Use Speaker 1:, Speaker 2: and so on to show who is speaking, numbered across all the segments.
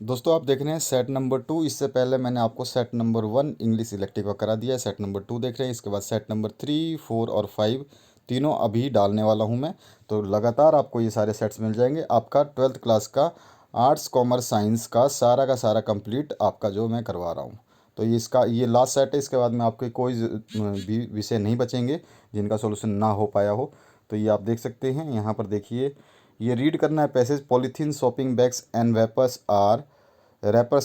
Speaker 1: दोस्तों आप देख रहे हैं सेट नंबर 2। इससे पहले मैंने आपको सेट नंबर 1 इंग्लिश इलेक्टिव का करा दिया है। सेट नंबर 2 देख रहे हैं। इसके बाद सेट नंबर 3, 4 और 5 तीनों अभी डालने वाला हूं मैं। तो लगातार आपको ये सारे सेट्स मिल जाएंगे। आपका 12th क्लास का आर्ट्स कॉमर्स साइंस का सारा कंप्लीट आपका जो मैं करवा रहा हूँ। तो ये लास्ट सेट है। इसके बाद में आपके कोई भी विषय नहीं बचेंगे जिनका सोल्यूशन ना हो पाया हो। तो ये आप देख सकते हैं, यहाँ पर देखिए, ये रीड करना है passage. Polythene shopping bags and wrappers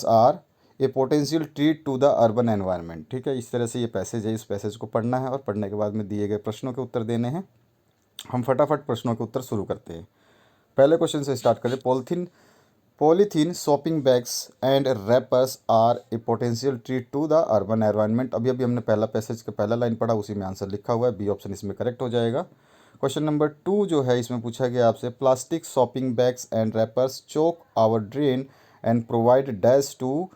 Speaker 1: are a potential threat to the urban environment. ठीक है, इस तरह से ये पैसेज है। इस पैसेज को पढ़ना है और पढ़ने के बाद में दिए गए प्रश्नों के उत्तर देने हैं। हम फटाफट प्रश्नों के उत्तर शुरू करते हैं। पहले क्वेश्चन से स्टार्ट करें। Polythene shopping bags and wrappers are a potential threat to the urban environment. अभी अभी हमने पहला पैसेज का पहला लाइन पढ़ा, उसी में आंसर लिखा हुआ है। बी ऑप्शन इसमें करेक्ट हो जाएगा। क्वेश्चन नंबर 2 जो है, इसमें पूछा गया आपसे, plastic shopping bags and wrappers choke our drain and provide dash to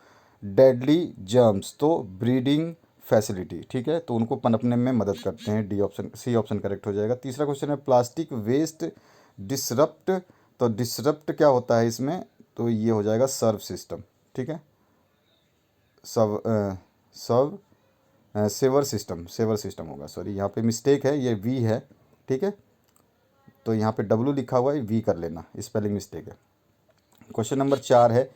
Speaker 1: deadly germs. तो ब्रीडिंग फैसिलिटी, ठीक है, तो उनको पनपने में मदद करते हैं। सी ऑप्शन करेक्ट हो जाएगा। तीसरा क्वेश्चन है, प्लास्टिक वेस्ट डिसरप्ट। तो डिसरप्ट क्या होता है इसमें, तो ये हो जाएगा सर्व सिस्टम। ठीक है, सब सब सेवर सिस्टम होगा। सॉरी, यहाँ पे मिस्टेक है, ये वी है। ठीक है, तो यहाँ पे डब्लू लिखा हुआ है, वी कर लेना, स्पेलिंग मिस्टेक है। क्वेश्चन नंबर 4 है,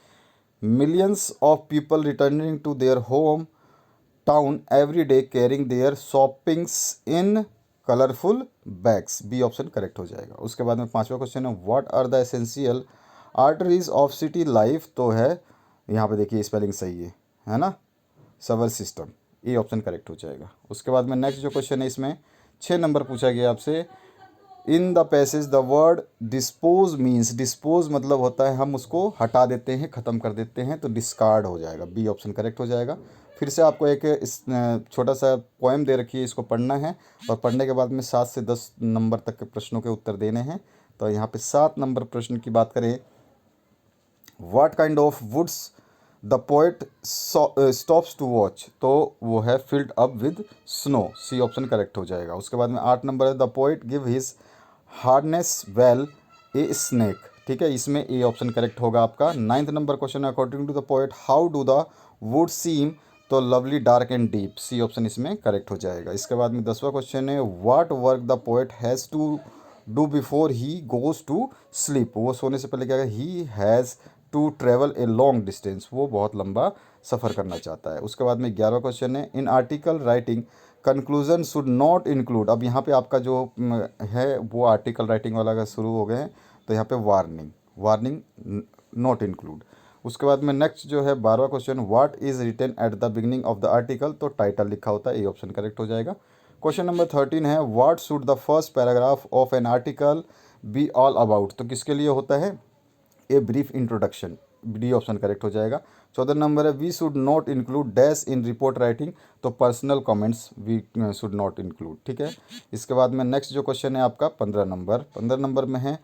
Speaker 1: millions of people returning to their home town every day carrying their shoppings in colourful bags. B option correct हो जाएगा। उसके बाद में पांचवा क्वेश्चन है, what are the essential arteries of city life. तो है, यहाँ पे देखिए स्पेलिंग सही है ना, सवर सिस्टम। ए ऑप्शन करेक्ट हो जाएगा। उसके बाद में नेक्स्ट जो क्वेश्चन है, इसमें 6 नंबर पूछा गया आपसे, in the passage the word dispose means. Dispose मतलब होता है हम उसको हटा देते हैं, ख़त्म कर देते हैं, तो डिस्कार्ड हो जाएगा। बी ऑप्शन करेक्ट हो जाएगा। फिर से आपको एक छोटा सा पोएम दे रखी है, इसको पढ़ना है और पढ़ने के बाद में 7 से 10 नंबर तक के प्रश्नों के उत्तर देने हैं। तो यहाँ पे 7 नंबर प्रश्न की बात करें, what kind of woods the poet stops to watch. तो वो है filled up with snow. C option correct हो जाएगा। उसके बाद में 8 नंबर है, the poet give his hardness well a snake. ठीक है, इसमें ए ऑप्शन करेक्ट होगा आपका। 9th नंबर क्वेश्चन है, according to the poet how do the wood seem. तो lovely dark and deep. C option इसमें करेक्ट हो जाएगा। इसके बाद में 10वां क्वेश्चन है, what work the poet has to do before he goes to sleep. वो सोने से पहले क्या है, he has to travel a long distance. वो बहुत लंबा सफ़र करना चाहता है। उसके बाद में 11वां क्वेश्चन है, in article writing conclusion should not include. अब यहाँ पे आपका जो है वो आर्टिकल राइटिंग वाला का शुरू हो गए हैं, तो यहाँ पे वार्निंग नॉट इंक्लूड। उसके बाद में नेक्स्ट जो है 12वां question, what is written at the beginning of the article. तो टाइटल लिखा होता है। ए ऑप्शन करेक्ट हो जाएगा। क्वेश्चन नंबर 13 है, what should the first paragraph of an article be all about. तो किसके लिए होता है, a brief introduction. D option correct हो जाएगा। 14 नंबर है, we should not include dash in report writing. तो personal comments we should not include. ठीक है, इसके बाद में नेक्स्ट जो क्वेश्चन है आपका 15 नंबर में है,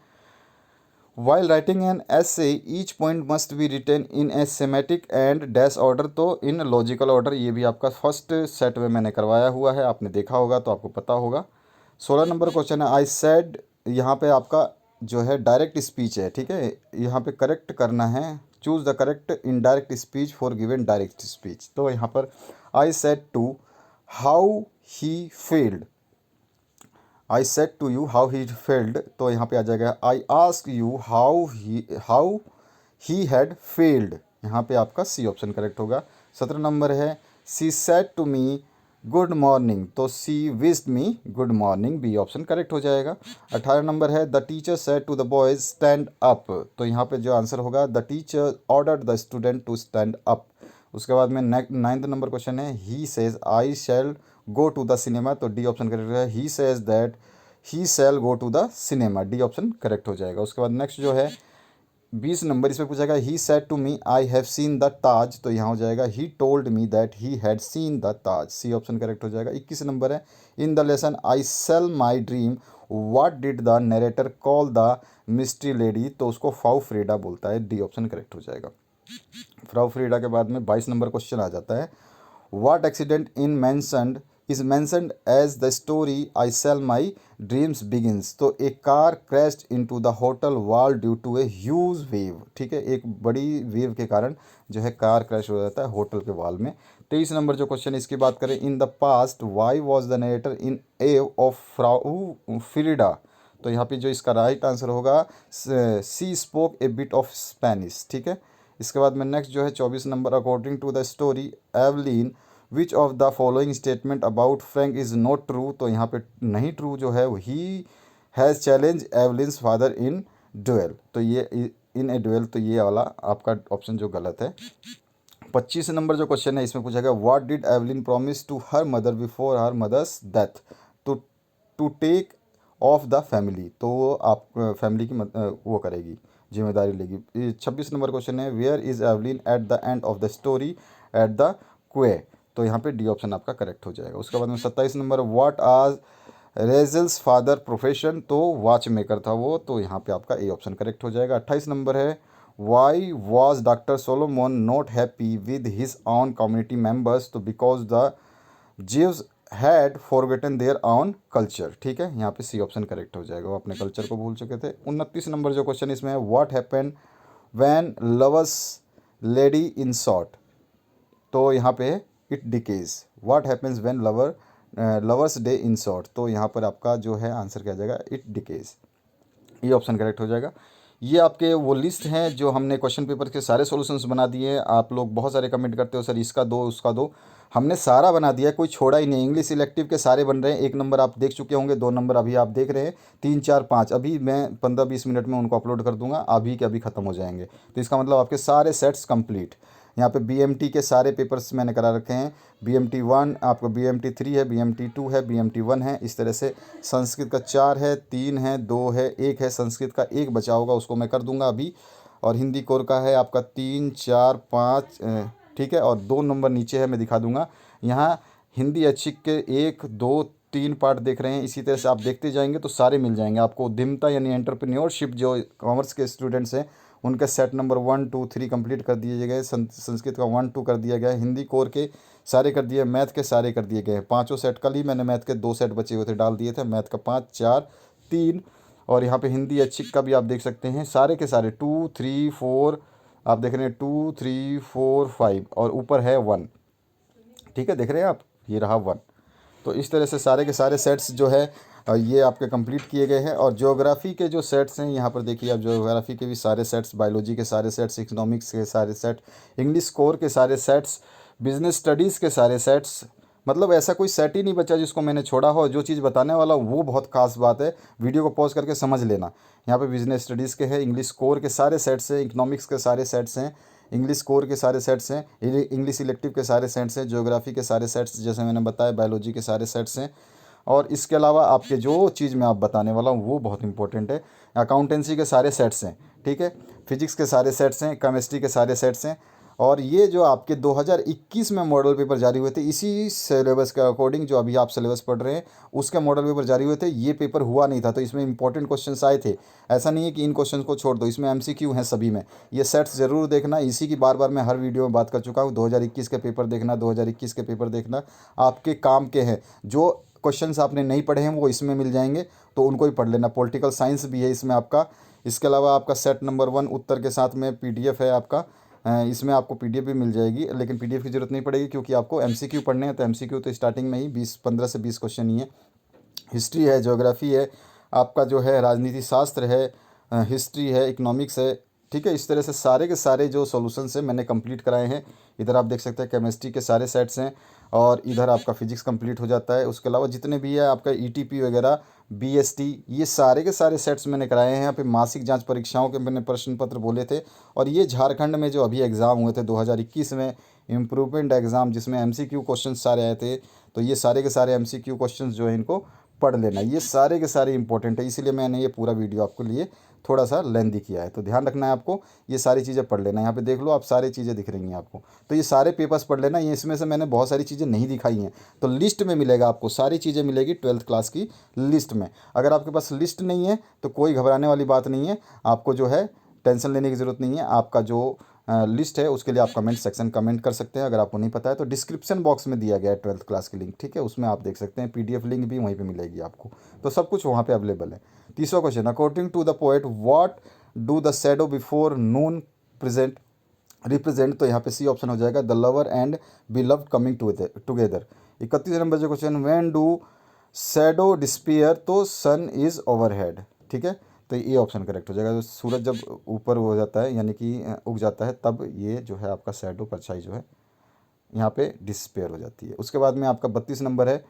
Speaker 1: while writing an essay each point must be written in a systematic and dash order. तो इन लॉजिकल ऑर्डर। ये भी आपका फर्स्ट सेट में मैंने करवाया हुआ है, आपने देखा होगा तो आपको पता होगा। 16 नंबर क्वेश्चन है, आई सेड। यहाँ पे आपका जो है डायरेक्ट स्पीच है। ठीक है, यहाँ पे करेक्ट करना है, choose the correct indirect speech for given direct speech. तो यहाँ पर I said to how he failed. I said to you how he failed. तो यहाँ पे आ जाएगा, I ask you how he had failed. यहाँ पे आपका सी ऑप्शन करेक्ट होगा। 17 नंबर है, she said to me good morning. तो she wished me good morning. B option correct हो जाएगा। 18 नंबर है, the teacher said to the boys stand up. तो यहाँ पे जो आंसर होगा, the teacher ordered the student to stand up. उसके बाद में 9th नंबर क्वेश्चन है, he says I shall go to the cinema. तो डी ऑप्शन करेक्ट है, he says that he shell go to the cinema. D option correct हो जाएगा। उसके बाद नेक्स्ट जो है 20 नंबर, इसमें पूछा गया, he said to me I have seen the Taj. तो यहाँ हो जाएगा, he told me that he had seen the Taj. C option correct हो जाएगा। 21 नंबर है, in the lesson I sell my dream what did the narrator call the mystery lady. तो उसको फाउ Frida बोलता है। डी ऑप्शन करेक्ट हो जाएगा। Frau Frida के बाद में 22 नंबर क्वेश्चन आ जाता है, what accident in mentioned is mentioned as the story I sell my dreams begins. तो a car crashed into the hotel wall due to a huge wave. ठीक है, एक बड़ी वेव के कारण जो है कार क्रैश हो जाता है होटल के वॉल में। 23 नंबर जो क्वेश्चन है इसकी बात करें, in the past why was the narrator इन एव ऑफ फ्राउ फ्रीडा। तो यहाँ पे जो इसका राइट आंसर होगा she spoke a bit of Spanish. ठीक है, इसके बाद में नेक्स्ट जो है 24 number, according to the story Eveline which of the following statement about Frank is not true. तो यहाँ पे नहीं ट्रू जो है he has challenge Eveline's father in duel. तो ये इन ए डुएल, तो ये वाला आपका ऑप्शन जो गलत है। 25 नंबर जो क्वेश्चन है इसमें पूछा गया, what did Evelyn promise to her mother before her mother's death to to take of the family. तो वो आप फैमिली की वो करेगी, जिम्मेदारी लेगी। 26 नंबर क्वेश्चन है, where is Evelyn at the end of the story at the quay. तो यहाँ पे डी ऑप्शन आपका करेक्ट हो जाएगा। उसके बाद में 27 नंबर, व्हाट आज रेजल्स फादर प्रोफेशन। तो वॉच मेकर था वो, तो यहाँ पे आपका ए ऑप्शन करेक्ट हो जाएगा। 28 नंबर है, why was doctor Solomon not happy with his own community members. तो because the Jews had forgotten their own culture. ठीक है, यहाँ पे सी ऑप्शन करेक्ट हो जाएगा, वो अपने कल्चर को भूल चुके थे। 29 नंबर जो क्वेश्चन इसमें है, what happen when lovers lady in short. तो यहाँ पे it decays. What happens when lovers day in short. तो यहाँ पर आपका जो है आंसर क्या जाएगा, इट डिकेज। ये ऑप्शन करेक्ट हो जाएगा। ये आपके वो लिस्ट हैं जो हमने क्वेश्चन पेपर के सारे सॉल्यूशंस बना दिए हैं। आप लोग बहुत सारे कमेंट करते हो सर इसका दो उसका दो, हमने सारा बना दिया, कोई छोड़ा ही नहीं। इंग्लिश इलेक्टिव के सारे बन रहे हैं। 1 नंबर आप देख चुके होंगे, 2 नंबर अभी आप देख रहे हैं, 3 4 5 अभी मैं 15-20 मिनट में उनको अपलोड कर दूंगा, अभी के अभी ख़त्म हो जाएंगे। तो इसका मतलब आपके सारे सेट्स कंप्लीट। यहाँ पे बीएमटी के सारे पेपर्स मैंने करा रखे हैं। बीएमटी 1 आपको, बीएमटी 3 है, बीएमटी 2 है, बीएमटी 1 है। इस तरह से संस्कृत का 4 है, 3 है, 2 है, 1 है। संस्कृत का 1 बचा होगा, उसको मैं कर दूंगा अभी। और हिंदी कोर का है आपका 3 4 5, ठीक है। और 2 नंबर नीचे है, मैं दिखा दूंगा। यहाँ हिंदी ऐच्छिक के 1 2 3 पार्ट देख रहे हैं। इसी तरह से आप देखते जाएंगे तो सारे मिल जाएंगे आपको। उद्यमिता यानी एंटरप्रेन्योरशिप, जो कॉमर्स के स्टूडेंट्स हैं उनके सेट नंबर 1 2 3 कंप्लीट कर दिए गए। संस्कृत का 1 2 कर दिया गया। हिंदी कोर के सारे कर दिए, मैथ के सारे कर दिए गए। पाँचों सेट, कल ही मैंने मैथ के 2 सेट बचे हुए थे, डाल दिए थे। मैथ का 5 4 3, और यहाँ पे हिंदी ऐच्छिक का भी आप देख सकते हैं, सारे के सारे 2 3 4 आप देख रहे हैं, 2 3 4 5 और ऊपर है 1। ठीक है, देख रहे हैं आप, ये रहा 1। तो इस तरह से सारे के सारे सेट्स जो है ये आपके कंप्लीट किए गए हैं। और ज्योग्राफी के जो सेट्स हैं यहाँ पर देखिए आप, ज्योग्राफी के भी सारे सेट्स, बायोलॉजी के सारे सेट्स, इकोनॉमिक्स के सारे सेट, इंग्लिश कोर के सारे सेट्स, बिजनेस स्टडीज़ के सारे सेट्स, मतलब ऐसा कोई सेट ही नहीं बचा जिसको मैंने छोड़ा हो। जो चीज़ बताने वाला हूँ वो बहुत खास बात है, वीडियो को पॉज करके समझ लेना। यहाँ पे बिजनेस स्टडीज़ के हैं, इंग्लिश कोर के सारे सेट्स हैं, इकोनॉमिक्स के सारे सेट्स हैं, इंग्लिश कोर के सारे सेट्स हैं, इंग्लिश इलेक्टिव के सारे सेट्स हैं, ज्योग्राफी के सारे सेट्स जैसे मैंने बताया, बायोलॉजी के सारे सेट्स हैं। और इसके अलावा आपके जो चीज़ मैं आप बताने वाला हूँ वो बहुत इंपॉर्टेंट है, अकाउंटेंसी के सारे सेट्स हैं। ठीक है, फिजिक्स के सारे सेट्स हैं, केमिस्ट्री के सारे सेट्स हैं। और ये जो आपके 2021 में मॉडल पेपर जारी हुए थे, इसी सिलेबस के अकॉर्डिंग जो अभी आप सिलेबस पढ़ रहे हैं उसके मॉडल पेपर जारी हुए थे। ये पेपर हुआ नहीं था, तो इसमें इंपॉर्टेंट क्वेश्चंस आए थे। ऐसा नहीं है कि इन क्वेश्चंस को छोड़ दो, इसमें एमसीक्यू हैं सभी में। ये सेट्स ज़रूर देखना, इसी की बार बार मैं हर वीडियो में बात कर चुका हूँ। 2021 के पेपर देखना, 2021 के पेपर देखना, आपके काम के हैं। जो क्वेश्चंस आपने नहीं पढ़े हैं वो इसमें मिल जाएंगे, तो उनको ही पढ़ लेना। पॉलिटिकल साइंस भी है इसमें आपका। इसके अलावा आपका सेट नंबर 1 उत्तर के साथ में पीडीएफ है आपका, इसमें आपको पीडीएफ भी मिल जाएगी, लेकिन पीडीएफ की ज़रूरत नहीं पड़ेगी क्योंकि आपको एमसीक्यू पढ़ने हैं। तो एमसीक्यू तो स्टार्टिंग में ही 15 से 20 क्वेश्चन ही है। हिस्ट्री है, ज्योग्राफी है, आपका जो है राजनीति शास्त्र है, हिस्ट्री है, इकोनॉमिक्स है। ठीक है, इस तरह से सारे के सारे जो सॉल्यूशंस हैं मैंने कंप्लीट कराए हैं। इधर आप देख सकते हैं केमिस्ट्री के सारे सेट्स हैं, और इधर आपका फिजिक्स कंप्लीट हो जाता है। उसके अलावा जितने भी है आपका ईटीपी वगैरह, बीएसटी, ये सारे के सारे सेट्स मैंने कराए हैं। यहाँ पे मासिक जांच परीक्षाओं के मैंने प्रश्न पत्र बोले थे। और ये झारखंड में जो अभी एग्ज़ाम हुए थे 2021 में, इम्प्रूवमेंट एग्ज़ाम, जिसमें एमसीक्यू क्वेश्चन सारे आए थे, तो ये सारे के सारे एमसीक्यू क्वेश्चन जो है इनको पढ़ लेना। ये सारे के सारे इंपॉर्टेंट है, इसीलिए मैंने ये पूरा वीडियो आपको लिए थोड़ा सा लेंदी किया है। तो ध्यान रखना है आपको, ये सारी चीज़ें पढ़ लेना। यहाँ पे देख लो आप, सारी चीज़ें दिख रही हैं आपको, तो ये सारे पेपर्स पढ़ लेना। ये इसमें से मैंने बहुत सारी चीज़ें नहीं दिखाई हैं, तो लिस्ट में मिलेगा आपको, सारी चीज़ें मिलेगी 12th क्लास की लिस्ट में। अगर आपके पास लिस्ट नहीं है तो कोई घबराने वाली बात नहीं है, आपको जो है टेंशन लेने की ज़रूरत नहीं है। आपका जो लिस्ट है उसके लिए आप कमेंट सेक्शन कमेंट कर सकते हैं। अगर आपको नहीं पता है तो डिस्क्रिप्शन बॉक्स में दिया गया है 12th क्लास की लिंक, ठीक है, उसमें आप देख सकते हैं। PDF लिंक भी वहीं पे मिलेगी आपको, तो सब कुछ वहाँ पे अवेलेबल है। तीसरा question, according to the poet what do the shadow before noon present represent, तो यहाँ पे सी ऑप्शन हो जाएगा, the lover and beloved coming together. 31 number जो question, when do shadow disappear, तो सन इज ओवरहेड, ठीक है, तो ये ऑप्शन करेक्ट हो जाएगा। तो सूरज जब ऊपर हो जाता है यानी कि उग जाता है, तब ये जो है आपका शैडो परछाई जो है यहाँ पे डिस्पेयर हो जाती है। उसके बाद में आपका 32 नंबर है,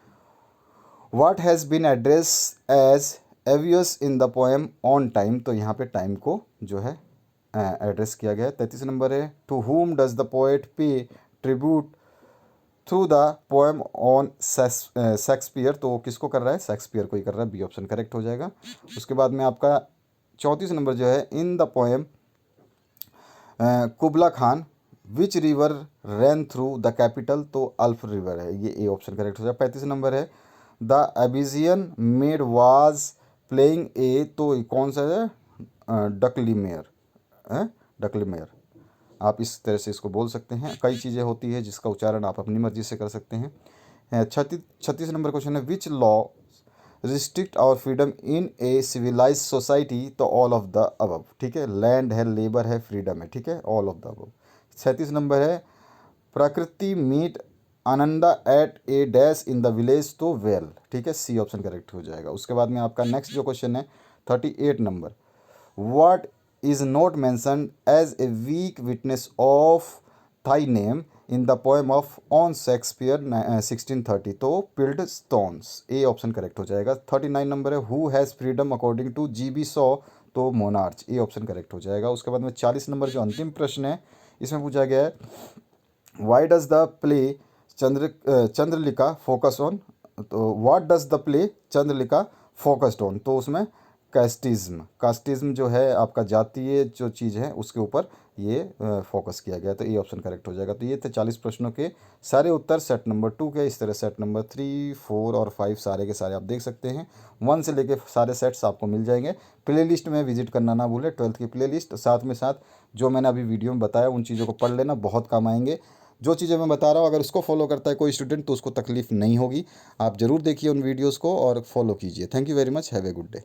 Speaker 1: what has been address as envious in the poem on time, तो यहाँ पे टाइम को जो है एड्रेस किया गया है। 33 नंबर है, to whom does the poet pay tribute through the poem on Shakespeare, तो किसको कर रहा है, शेक्सपियर को ही कर रहा है, बी ऑप्शन करेक्ट हो जाएगा। उसके बाद में आपका 34 नंबर जो है, in the poem Kubla Khan which river ran through the capital, तो अल्फ रिवर है, ये ए ऑप्शन करेक्ट हो जाएगा। 35 नंबर है, the Abyssinian maid was playing a, तो कौन सा है, डकलीमेयर है, डकलीमेयर, आप इस तरह से इसको बोल सकते हैं। कई चीज़ें होती है जिसका उच्चारण आप अपनी मर्जी से कर सकते हैं। 36 नंबर क्वेश्चन है, which law restrict our freedom in a civilize society, तो ऑल ऑफ द अबव, ठीक है, लैंड है, लेबर है, फ्रीडम है, ठीक है, all of the above. 37 number है, Prakriti meet Ananda at a dash in the village, तो वेल, ठीक है, सी ऑप्शन करेक्ट हो जाएगा। उसके बाद में आपका नेक्स्ट जो क्वेश्चन है 38 number, what is not mentioned as a weak witness of thy name in the poem of on Shakespeare 1630, तो piled stones, A option correct हो जाएगा। 39 नंबर है, who has freedom according to GB Shaw, तो monarch, ए option correct हो जाएगा। उसके बाद में 40 नंबर जो अंतिम प्रश्न है इसमें पूछा गया है, why does the play Chandalika focus on, तो what does the play Chandalika focused on, तो उसमें कास्टिज्म जो है आपका जातीय जो चीज़ है उसके ऊपर ये फोकस किया गया, तो ये ऑप्शन करेक्ट हो जाएगा। तो ये थे 40 प्रश्नों के सारे उत्तर सेट नंबर 2 के। इस तरह सेट नंबर 3, 4 और 5 सारे के सारे आप देख सकते हैं। 1 से लेके सारे सेट्स आपको मिल जाएंगे। प्ले लिस्ट में विजिट करना ना भूलें, 12th की प्ले लिस्ट, साथ में साथ जो मैंने अभी वीडियो में बताया उन चीज़ों को पढ़ लेना, बहुत काम आएंगे। जो चीज़ें मैं बता रहा हूँ अगर उसको फॉलो करता है कोई स्टूडेंट तो उसको तकलीफ़ नहीं होगी। आप ज़रूर देखिए उन वीडियोज़ को और फॉलो कीजिए। Thank you very much, have a good day.